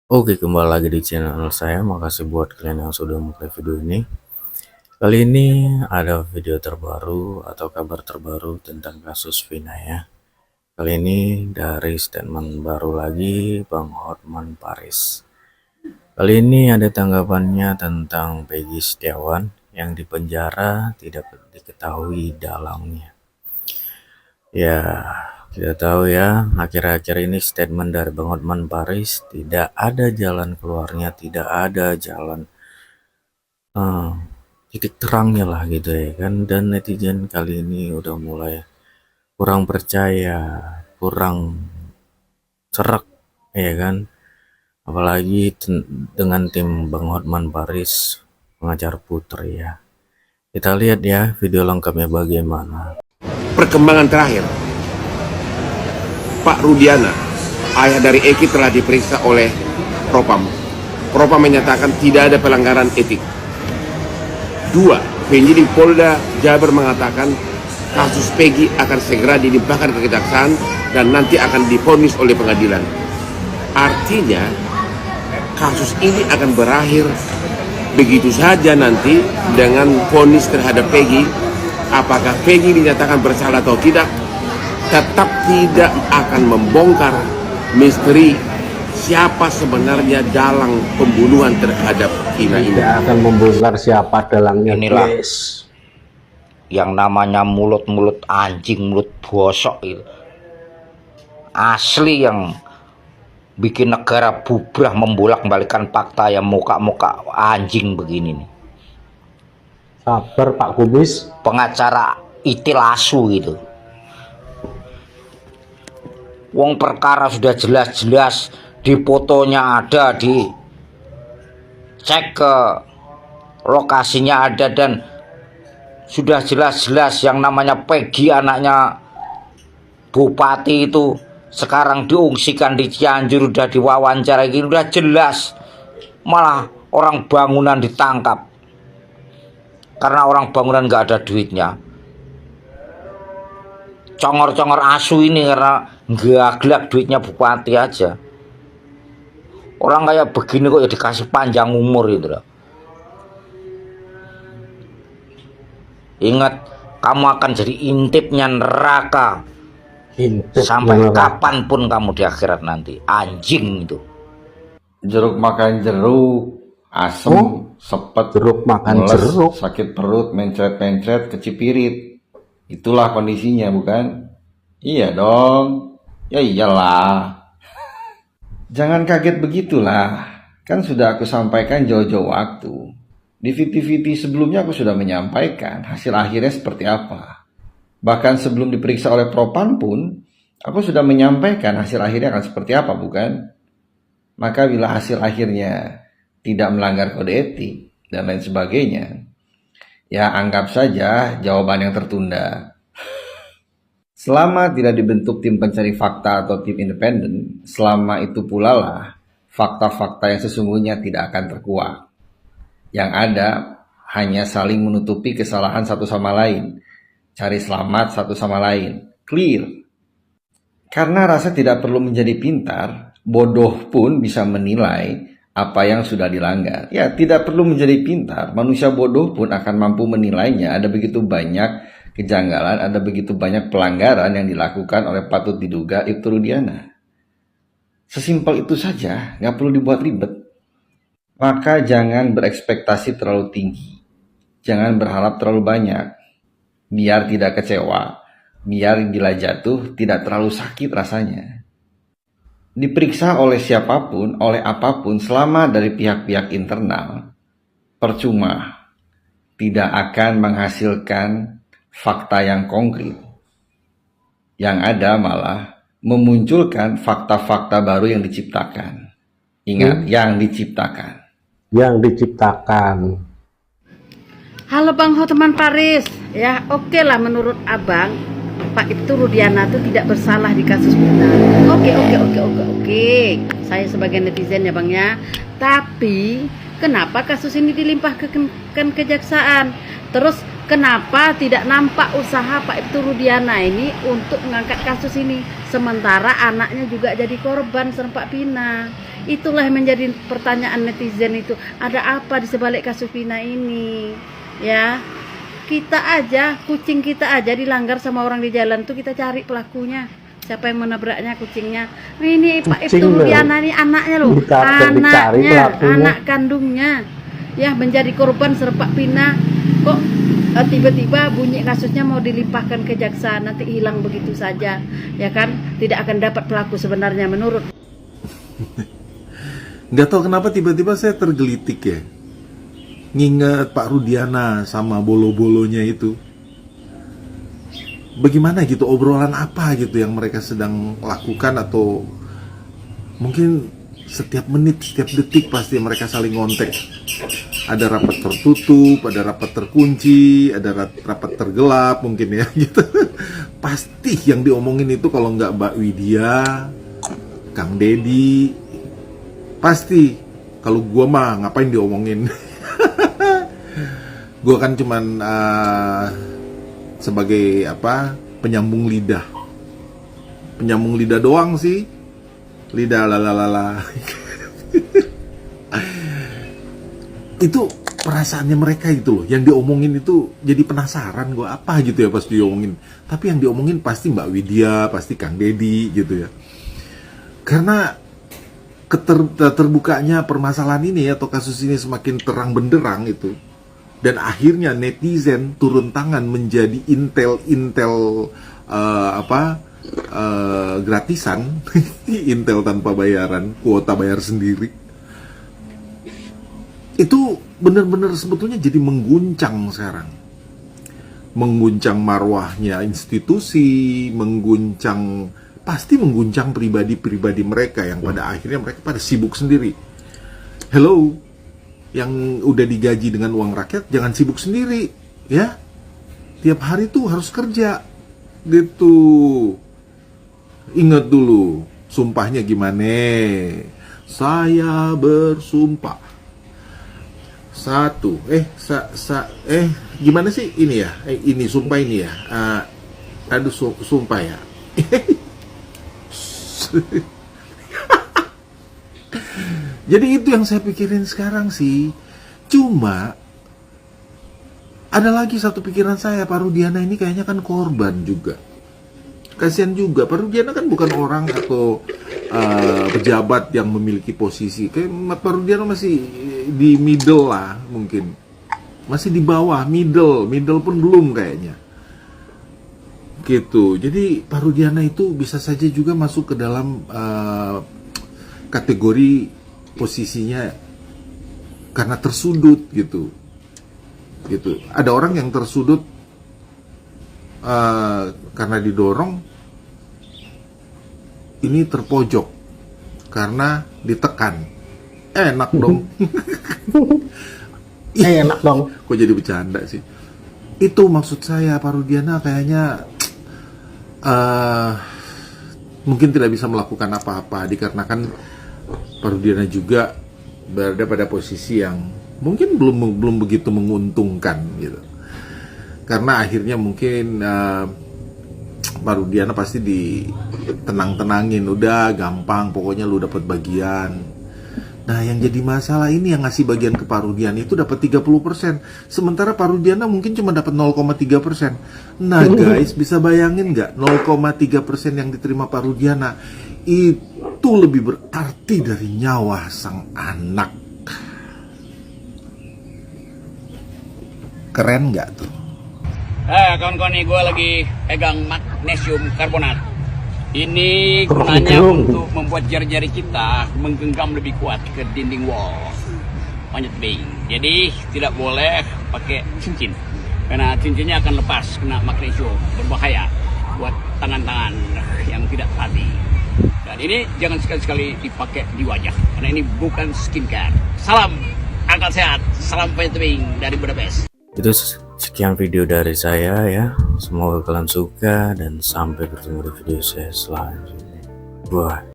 Oke, kembali lagi di channel saya. Makasih buat kalian yang sudah mengklik video ini. Kali ini ada video terbaru atau kabar terbaru tentang kasus Vina ya. Kali ini dari statement baru lagi Bang Hotman Paris. Kali ini ada tanggapannya tentang Peggy Setiawan yang dipenjara tidak diketahui dalangnya. Ya, kita tahu ya, akhir-akhir ini statement dari Bang Hotman Paris, tidak ada jalan keluarnya, tidak ada jalan eh, titik terangnya lah gitu ya kan. Dan netizen kali ini udah mulai kurang percaya, kurang serak ya kan. Apalagi dengan tim Bang Hotman Paris, pengacara Putri ya. Kita lihat ya video lengkapnya bagaimana. Perkembangan terakhir, Pak Rudiana, ayah dari Eki, telah diperiksa oleh Propam. Propam menyatakan tidak ada pelanggaran etik. Dua, penyidik Polda Jabar mengatakan kasus Peggy akan segera dilimpahkan ke kejaksaan dan nanti akan divonis oleh pengadilan. Artinya kasus ini akan berakhir begitu saja nanti dengan vonis terhadap Peggy. Apakah Peggy dinyatakan bersalah atau tidak, tetap tidak akan membongkar misteri siapa sebenarnya dalang pembunuhan terhadap Vina ini. Tidak akan membongkar siapa dalangnya. Inilah yang namanya mulut-mulut anjing, mulut bosok itu. Asli yang bikin negara bubrah, membolak-balikan fakta yang muka-muka anjing begini nih. Sabar Pak Kumis. Pengacara itilasu gitu. Wong perkara sudah jelas-jelas, di fotonya ada, di cek ke lokasinya ada, dan sudah jelas-jelas yang namanya Peggy anaknya bupati itu sekarang diungsikan di Cianjur, udah diwawancara gini, udah jelas. Malah orang bangunan ditangkap karena orang bangunan nggak ada duitnya. Congor-congor asu ini karena nggak gelak duitnya bupati aja. Orang kayak begini kok ya dikasih panjang umur itu loh. Ingat, kamu akan jadi intipnya neraka. Sampai kapanpun kamu di akhirat nanti. Anjing itu. Jeruk makan jeruk, asem, sepet, jeruk makan meles, jeruk, sakit perut, mencret-mencret, kecipirit. Itulah kondisinya, bukan? Iya dong. Ya iyalah. Jangan kaget begitulah. Kan sudah aku sampaikan jauh-jauh waktu. Di VT-VT sebelumnya aku sudah menyampaikan hasil akhirnya seperti apa. Bahkan sebelum diperiksa oleh Propam pun, aku sudah menyampaikan hasil akhirnya akan seperti apa, bukan? Maka bila hasil akhirnya tidak melanggar kode etik dan lain sebagainya, ya anggap saja jawaban yang tertunda. Selama tidak dibentuk tim pencari fakta atau tim independen, selama itu pula lah fakta-fakta yang sesungguhnya tidak akan terkuak. Yang ada hanya saling menutupi kesalahan satu sama lain, cari selamat satu sama lain. Clear. Karena rasa tidak perlu menjadi pintar, bodoh pun bisa menilai apa yang sudah dilanggar. Ya, tidak perlu menjadi pintar, manusia bodoh pun akan mampu menilainya. Ada begitu banyak kejanggalan, ada begitu banyak pelanggaran yang dilakukan oleh patut diduga Ibtu Rudiana. Sesimpel itu saja, nggak perlu dibuat ribet. Maka jangan berekspektasi terlalu tinggi. Jangan berharap terlalu banyak. Biar tidak kecewa. Biar bila jatuh tidak terlalu sakit rasanya. Diperiksa oleh siapapun, oleh apapun, selama dari pihak-pihak internal, percuma. Tidak akan menghasilkan fakta yang konkret. Yang ada malah memunculkan fakta-fakta baru yang diciptakan. Ingat, yang diciptakan. Yang diciptakan. Halo Bang Hotman Paris, ya oke lah menurut Abang, Pak itu Rudiana itu tidak bersalah di kasus Vina. Oke. Saya sebagai netizen ya Bang ya. Tapi kenapa kasus ini dilimpahkan ke kejaksaan? Terus Kenapa tidak nampak usaha Pak Ibtu Rudiana ini untuk mengangkat kasus ini, sementara anaknya juga jadi korban serempak Vina? Itulah yang menjadi pertanyaan netizen itu. Ada apa di sebalik kasus Vina ini? Ya, kita aja, kucing kita aja dilanggar sama orang di jalan tuh kita cari pelakunya. Siapa yang menabraknya kucingnya? Nah, ini Pak Ibtu Rudiana ini anaknya loh, anaknya, anak kandungnya, ya menjadi korban serempak Vina. Kok tiba-tiba bunyi kasusnya mau dilimpahkan ke jaksa, nanti hilang begitu saja, ya kan? Tidak akan dapat pelaku sebenarnya menurut. Nggak tahu kenapa tiba-tiba saya tergelitik ya, nginget Pak Rudiana sama bolo-bolonya itu. Bagaimana gitu, obrolan apa gitu yang mereka sedang lakukan, atau mungkin setiap menit, setiap detik pasti mereka saling ngontek. Ada rapat tertutup, ada rapat terkunci, ada rapat tergelap mungkin ya gitu. Pasti yang diomongin itu kalau nggak Mbak Widya, Kang Deddy, pasti. Kalau gua mah ngapain diomongin. Gua kan cuman sebagai apa, penyambung lidah doang sih, lidah lalalala. Itu perasaannya mereka itu loh, yang diomongin itu jadi penasaran gue apa gitu ya pas diomongin. Tapi yang diomongin pasti Mbak Widya, pasti Kang Deddy gitu ya. Karena terbukanya permasalahan ini atau kasus ini semakin terang benderang itu, dan akhirnya netizen turun tangan menjadi intel gratisan, intel tanpa bayaran, kuota bayar sendiri. Itu benar-benar sebetulnya jadi mengguncang sekarang. Mengguncang marwahnya institusi, pasti mengguncang pribadi-pribadi mereka yang pada akhirnya mereka pada sibuk sendiri. Hello, yang udah digaji dengan uang rakyat jangan sibuk sendiri, ya. Tiap hari tuh harus kerja, gitu. Ingat dulu, sumpahnya gimana? Saya bersumpah. Gimana sih ini ya? Ini sumpah ini ya. Sumpah ya. Jadi itu yang saya pikirin sekarang sih. Cuma ada lagi satu pikiran saya, Pak Rudiana ini kayaknya kan korban juga. Kasihan juga, Pak Rudiana kan bukan orang atau pejabat yang memiliki posisi. Kayak Pak Rudiana masih di middle lah mungkin. Masih di bawah, middle pun belum kayaknya. Gitu. Jadi Pak Rudiana itu bisa saja juga masuk ke dalam kategori posisinya karena tersudut gitu. Ada orang yang tersudut karena didorong, ini terpojok karena ditekan. Enak dong. Enak dong. Kok jadi bercanda sih? Itu maksud saya, Pak Rudiana kayaknya mungkin tidak bisa melakukan apa-apa dikarenakan Pak Rudiana juga berada pada posisi yang mungkin belum begitu menguntungkan gitu. Karena akhirnya mungkin Pak Rudiana pasti ditenang-tenangin, udah gampang pokoknya lu dapat bagian. Nah yang jadi masalah ini yang ngasih bagian ke Pak Rudiana itu dapat 30%, sementara Pak Rudiana mungkin cuma dapat 0,3%. Nah guys, bisa bayangin nggak 0,3% yang diterima Pak Rudiana itu lebih berarti dari nyawa sang anak. Keren nggak tuh? Kawan-kawan nih, gue lagi pegang magnesium karbonat. Ini gunanya untuk membuat jari-jari kita menggenggam lebih kuat ke dinding wall panjat tebing. Jadi tidak boleh pakai cincin, karena cincinnya akan lepas kena magnesium, berbahaya buat tangan-tangan yang tidak hati. Dan ini jangan sekali-sekali dipakai di wajah, karena ini bukan skincare. Salam akal sehat, salam panjat tebing dari Budapest. Itu sekian video dari saya ya. Semoga kalian suka dan sampai bertemu di video saya selanjutnya. Bye.